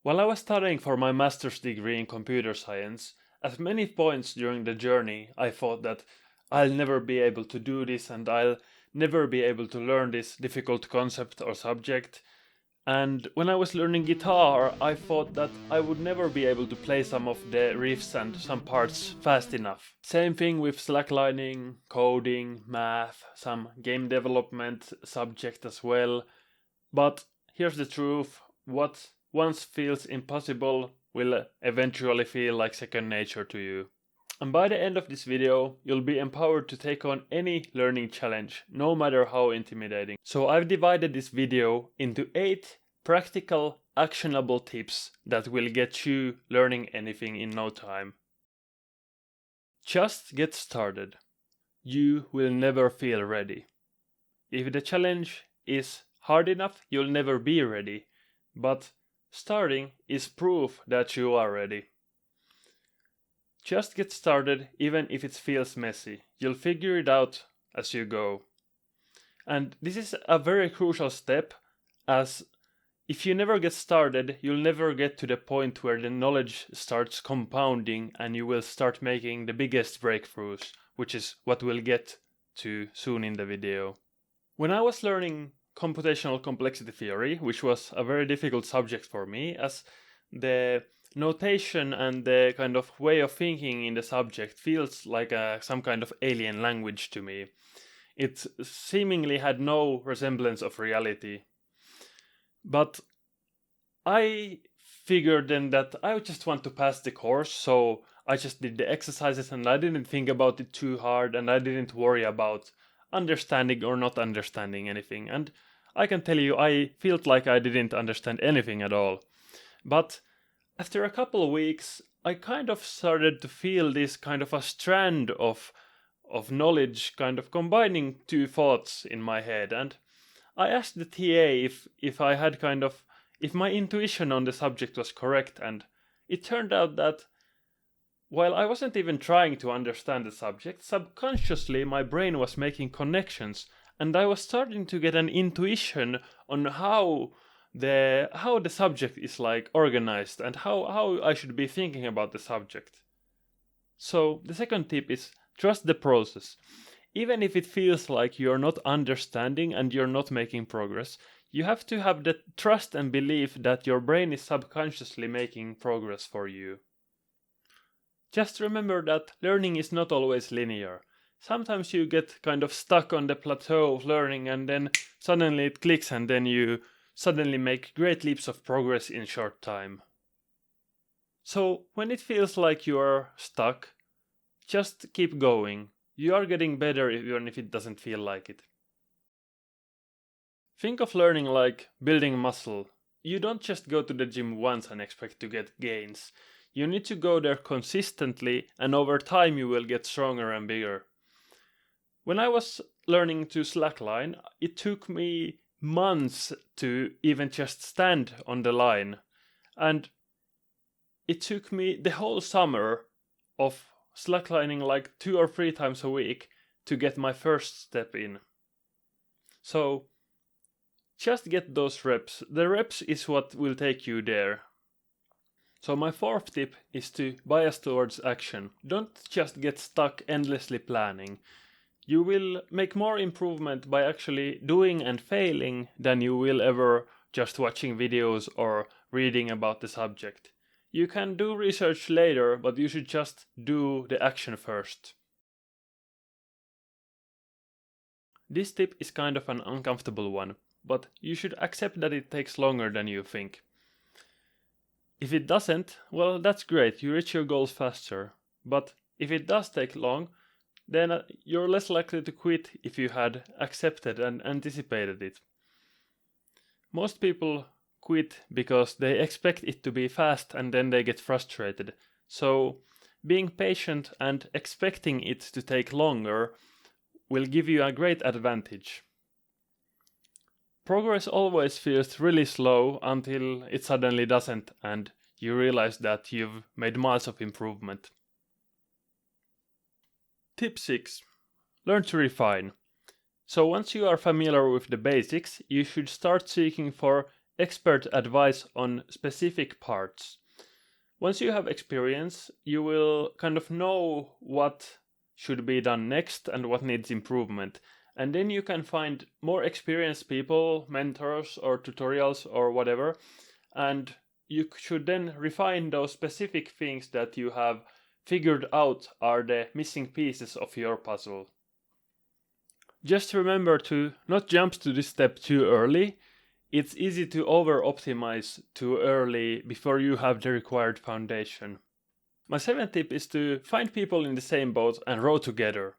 While I was studying for my master's degree in computer science, at many points during the journey I thought that I'll never be able to do this and I'll never be able to learn this difficult concept or subject. And when I was learning guitar, I thought that I would never be able to play some of the riffs and some parts fast enough. Same thing with slacklining, coding, math, some game development subject as well. But here's the truth, what once feels impossible will eventually feel like second nature to you. And by the end of this video, you'll be empowered to take on any learning challenge, no matter how intimidating. So I've divided this video into 8 practical, actionable tips that will get you learning anything in no time. Just get started. You will never feel ready. If the challenge is hard enough, you'll never be ready. But starting is proof that you are ready. Just get started, even if it feels messy. You'll figure it out as you go. And this is a very crucial step, as if you never get started, you'll never get to the point where the knowledge starts compounding and you will start making the biggest breakthroughs, which is what we'll get to soon in the video. When I was learning computational complexity theory, which was a very difficult subject for me, as the notation and the kind of way of thinking in the subject feels like some kind of alien language to me. It seemingly had no resemblance of reality. But I figured then that I just want to pass the course, so I just did the exercises and I didn't think about it too hard and I didn't worry about understanding or not understanding anything. And I can tell you, I felt like I didn't understand anything at all. But after a couple of weeks, I kind of started to feel this kind of a strand of knowledge kind of combining two thoughts in my head. And I asked the TA if I had if my intuition on the subject was correct, and it turned out that while I wasn't even trying to understand the subject, subconsciously my brain was making connections, and I was starting to get an intuition on how the subject is like organized and how I should be thinking about the subject. So the second tip is trust the process. Even if it feels like you're not understanding and you're not making progress, you have to have the trust and belief that your brain is subconsciously making progress for you. Just remember that learning is not always linear. Sometimes you get kind of stuck on the plateau of learning and then suddenly it clicks and then you suddenly make great leaps of progress in short time. So when it feels like you are stuck, just keep going. You are getting better even if it doesn't feel like it. Think of learning like building muscle. You don't just go to the gym once and expect to get gains. You need to go there consistently, and over time you will get stronger and bigger. When I was learning to slackline, it took me months to even just stand on the line. And it took me the whole summer of slacklining like 2 or 3 times a week to get my first step in. So just get those reps. The reps is what will take you there. So my fourth tip is to bias towards action. Don't just get stuck endlessly planning. You will make more improvement by actually doing and failing than you will ever just watching videos or reading about the subject. You can do research later, but you should just do the action first. This tip is kind of an uncomfortable one, but you should accept that it takes longer than you think. If it doesn't, well, that's great, you reach your goals faster. But if it does take long, then you're less likely to quit if you had accepted and anticipated it. Most people quit because they expect it to be fast and then they get frustrated. So being patient and expecting it to take longer will give you a great advantage. Progress always feels really slow until it suddenly doesn't and you realize that you've made miles of improvement. Tip 6. Learn to refine. So once you are familiar with the basics, you should start seeking for expert advice on specific parts. Once you have experience, you will kind of know what should be done next and what needs improvement. And then you can find more experienced people, mentors or tutorials or whatever, and you should then refine those specific things that you have figured out are the missing pieces of your puzzle. Just remember to not jump to this step too early. It's easy to over-optimize too early before you have the required foundation. My 7th tip is to find people in the same boat and row together.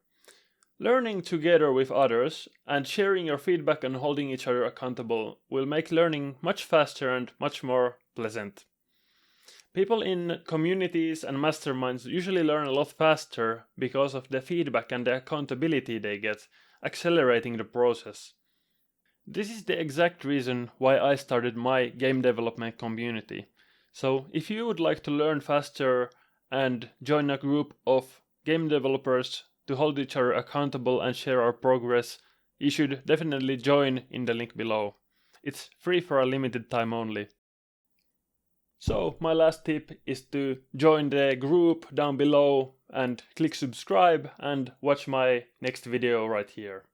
Learning together with others and sharing your feedback and holding each other accountable will make learning much faster and much more pleasant. People in communities and masterminds usually learn a lot faster because of the feedback and the accountability they get, accelerating the process. This is the exact reason why I started my game development community. So if you would like to learn faster and join a group of game developers to hold each other accountable and share our progress, you should definitely join in the link below. It's free for a limited time only. So my last tip is to join the group down below and click subscribe and watch my next video right here.